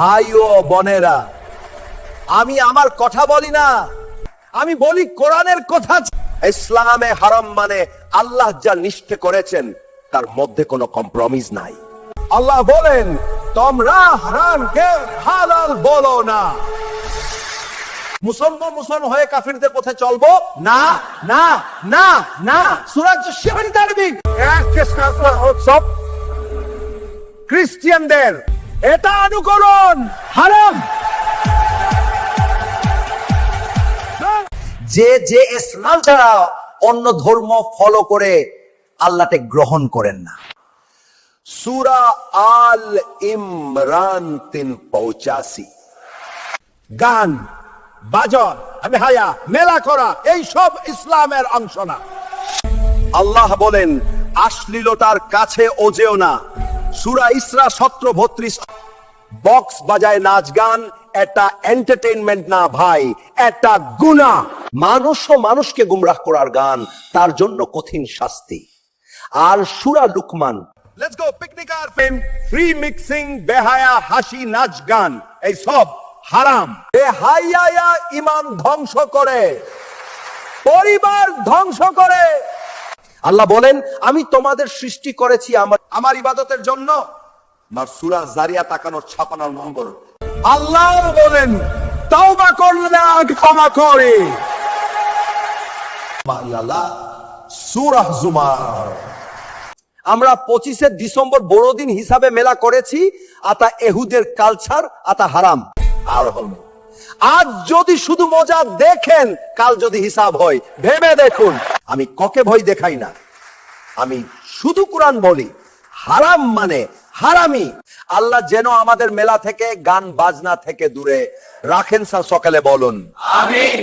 ভাই ও বোনেরা, আমি আমার কথা বলি না, আমি বলি কোরআনের কথা। ইসলামে হারাম মানে আল্লাহ যা নিষেধ করেছেন তার মধ্যে কোনো কম্প্রোমাইজ নাই। আল্লাহ বলেন তোমরা হারামকে হালাল বলো না। মুসলমান হয়ে কাফিরদের পথে চলবো না, না, না, না। সূরা 7 সব খ্রিস্টানদের এটা অনুকরণ হারাম। যে ইসলাম ছাড়া অন্য ধর্ম ফলো করে আল্লাহকে গ্রহণ করেন না। সূরা আল ইমরান 385। গান বাজন আমি হায়া মেলা করা এই সব ইসলামের অংশ না। আল্লাহ বলেন অশ্লীলতার কাছে ও যেও না। সূরা ইসরা 17-32। বক্স বাজায় নাচ গান এটা এন্টারটেইনমেন্ট না ভাই, এটা গুনাহ। মানুষকে গুমরাহ করার গান, তার জন্য কঠিন শাস্তি। আর সূরা লুকমান, লেটস গো পিকনিক আর ফেম ফ্রি মিক্সিং বেহায়া হাসি নাচ গান এই সব হারাম। বেহায়া ঈমান ধ্বংস করে, পরিবার ধ্বংস করে। আল্লাহ বলেন আমি তোমাদের সৃষ্টি করেছি আমার ইবাদতের জন্য। সূরা জারিয়া তাকানোর 56 নম্বর। আল্লাহ বলেন তওবা করলে ক্ষমা করে। সূরা জুমার। আমরা 25শে ডিসেম্বর বড়দিন হিসাবে মেলা করেছি, আতা এহুদের কালচার, আতা হারাম। আর হল আজ যদি শুধু মজা দেখেন, কাল যদি হিসাব হয় ভেবে দেখুন। আমি ককে ভয় দেখাই না, আমি শুধু কোরআন বলি। হারাম মানে হারামি। আল্লাহ যেন আমাদের মেলা থেকে গান বাজনা থেকে দূরে রাখেন। সকালে বলুন আমিন।